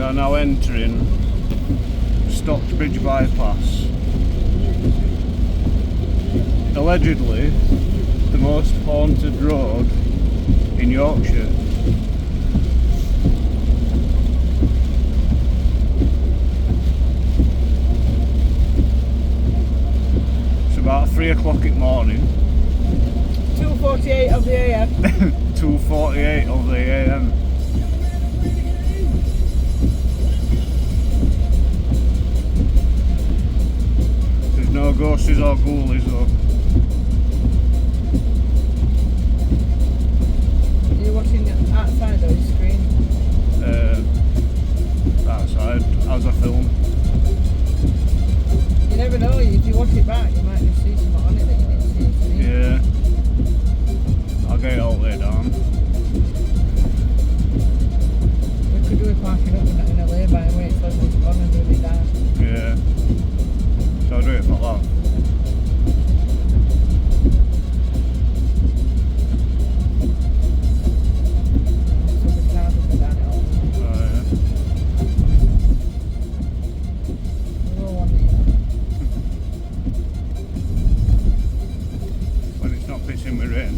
are now entering Stocksbridge bypass. Allegedly, the most haunted road in Yorkshire. It's about 3 o'clock in the morning. 2:48 of the AM. 2:48 of the AM. There's no ghosts or ghoulies though. Are you watching it outside or your screen? Outside, as I film. You never know, if you watch it back you might just see something on it that you didn't see. Yeah. I'll get it all the way down. We could do it parking up in a lay-by and wait till it's gone and do it down. Yeah. So I'll do it for that. Pissing with rain.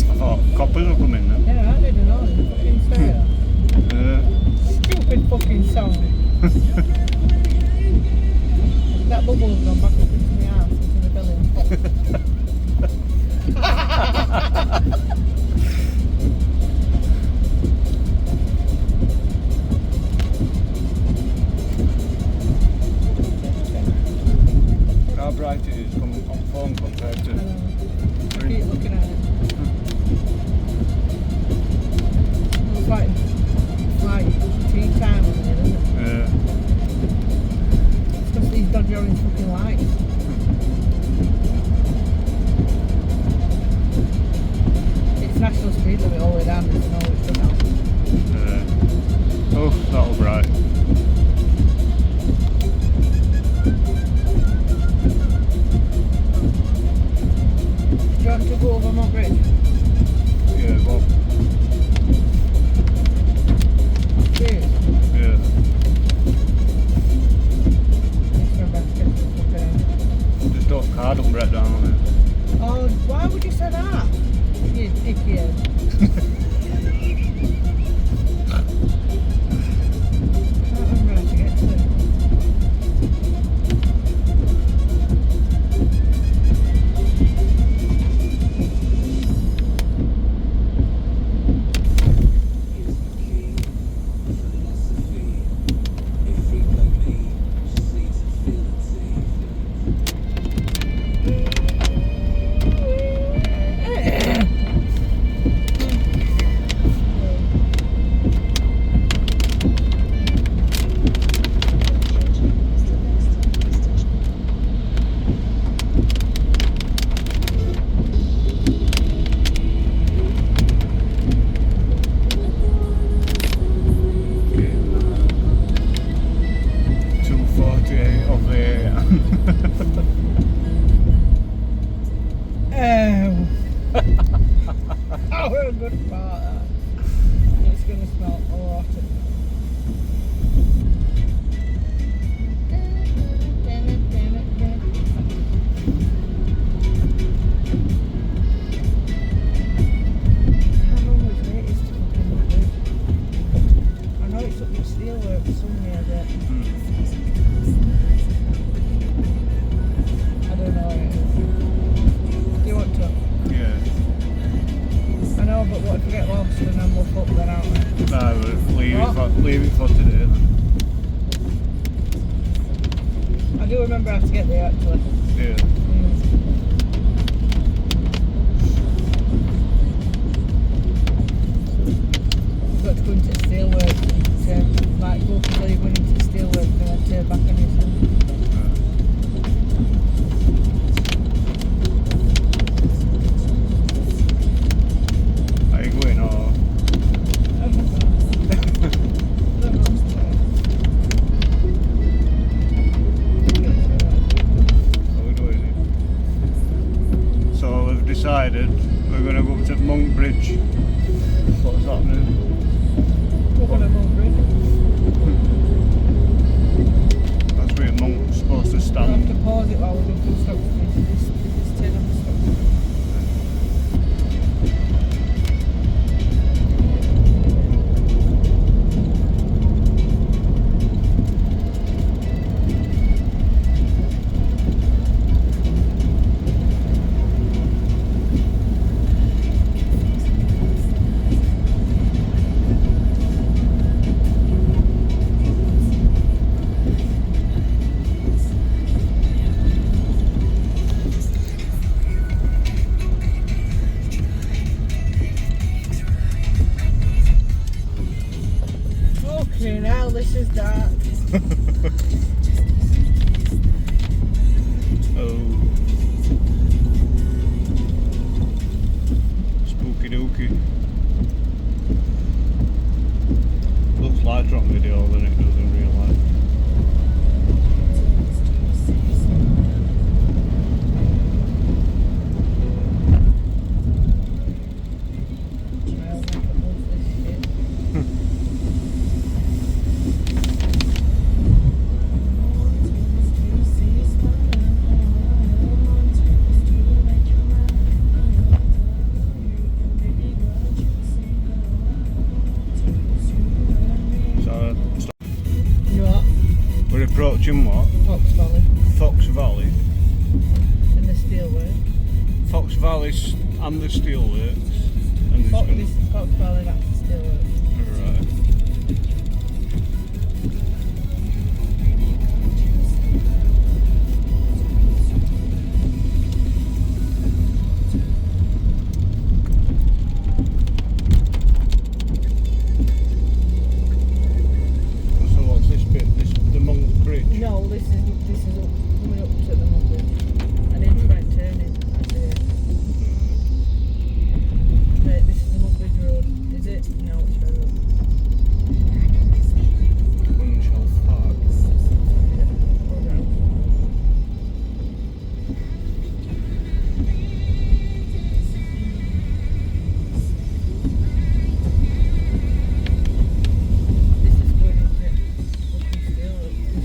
I thought coppers were coming then. Yeah, I didn't know. Fucking style. Stupid fucking song. That bubble's gone back up into my arse, into the belly and pop. How bright it is on phone compared to... Keep looking at it. It's like tea time on here, isn't it? Yeah. Because these dodgy orange fucking lights. It's national speed limit all the way down, there's no which one else. Oh, that'll bright. Do you want to go over my bridge? Yeah, well, Cheers. yeah. Just don't card and break down on it. Oh, why would you say that? You dickhead. Can't remember how to get to it. Oh, what a good part that. It's going to smell rotten. How long was it? It's fucking good. I know it's up with steelworks somewhere, but I don't know where it is. Do you want to? Yeah. I know, but what if we get lost and then we'll fuck that out? No, we'll leave it for today then. I do remember how to get there actually. Yeah. You've got to go into steelworks and turn, like go until you're going into steelworks and then turn back on yourself. Are you going? decided we're going to go up to Monk Bridge. What's happening? We're going to Monk Bridge. That's where Monk's supposed to We'll have stand. to pause it while we go through Stocksbridge. This turn off Stocksbridge. Okay, now this is dark. Oh. Spooky dooky. Looks lighter on video than it does in real life. I'll make a move this shit. You what? We're approaching what? Fox Valley Fox Valley. and the Steelworks. Fox Valley and the Steelworks. And there's Fox, gonna- this is Fox Valley, that's the Steelworks. Alright. So what's this bit? This the Monk Bridge? No, this is up, coming up to the Monk Bridge. And into right turning. That's it. Right, this is the Monk Bridge Road. Is it? No, it's further up. Winchell Park. Yeah, go down. This is going into fucking Steelworks.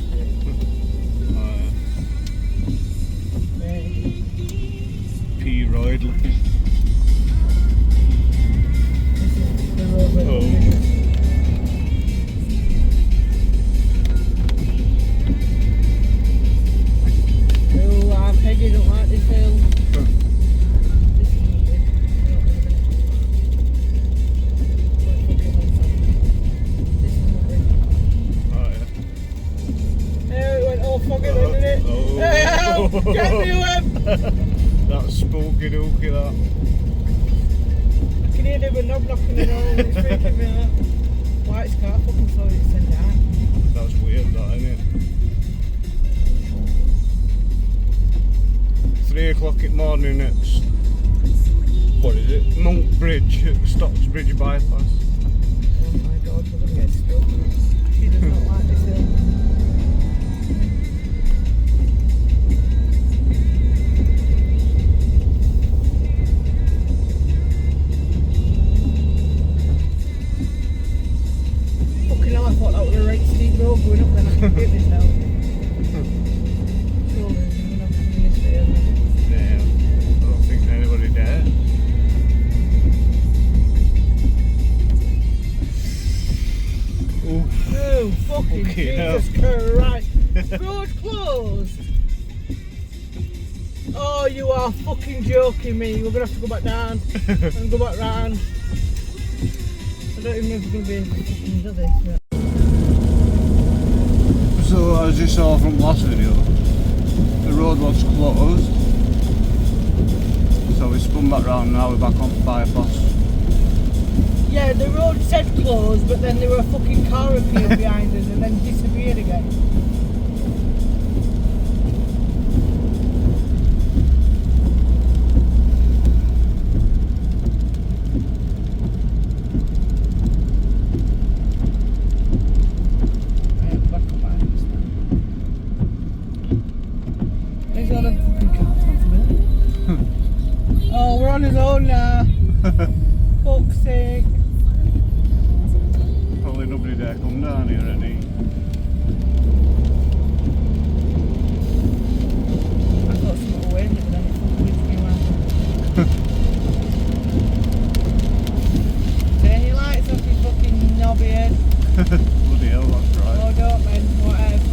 Right. P. Royd looking. This is the road where the Oh. bridge is. Oh, Peggy don't like this hill. This is not big. Not in a minute. What fucking one's that? This is not big. Oh yeah. Oh, it went all foggy then, didn't it? Oh. Oh, get me away! That's spooky dooky that. I can hear them knob knocking it all and it's freaking me out. White's car fucking slow, it's sent out. That's weird that, isn't it? 3 o'clock in the morning at what is it? Monk Bridge at Stocksbridge bypass. Oh my god, we're gonna get struck. She does not like this hill. Fucking hell, I thought that was a right steep road going up then I could get this now. Surely, we're gonna have to come in this way, isn't it? Damn. I don't think anybody there. Ooh. Oh, fucking Okay, Jesus Christ. Road closed. Oh, you are fucking joking me. We're going to have to go back down and go back round. I don't even know if we're going to be able to fucking do this. But... So as you saw from last video, the road was closed. So we spun back round, now we're back on bypass. Yeah, the road said closed, but then there were a fucking car appeared behind us and then disappeared again. nah. Fuck's sake. Probably nobody dare come down here any. I thought something away from it, but then it fucking leaves me around. Turn your lights off, you fucking knobby head. Bloody hell, that's right. Oh, don't then, whatever.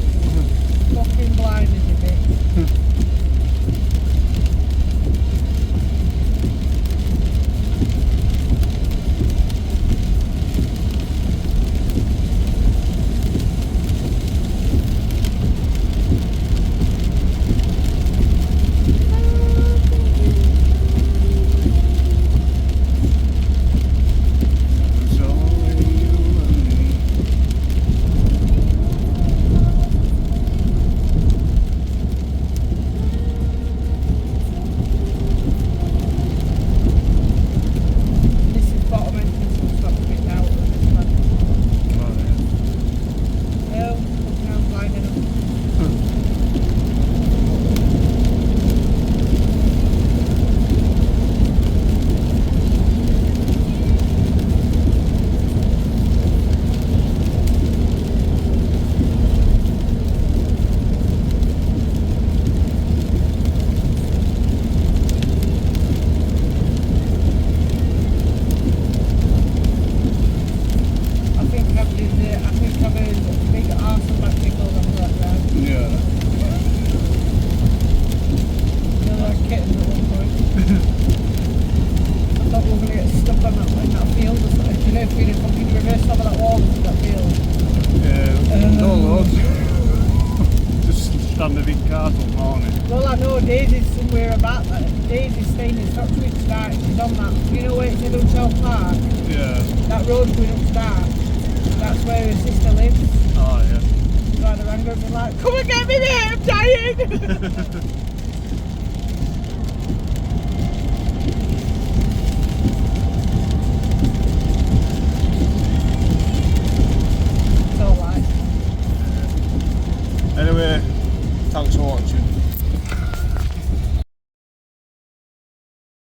Fucking blind as you bitch. It's only you and me. This is bottom entrance from Stocksbridge now. Oh, yeah. Oh, fucking I'm blind enough. I think I've heard a big arse and back tickles on that round. Yeah. You know, like kittens at one point. I thought we were going to get stuck on that field or something. You know, if we'd have fucking reversed over that wall into that field. Yeah, no loads. Just standing in cars all morning. Well, I know Daisy's somewhere about that. Daisy's staying in Stocksbridge Start. She's on that. You know where it's in Unshell Park? Yeah. That road going up Start. That's where her sister lives. Oh, yeah. So I'd have rang her and been like, come and get me there, I'm dying!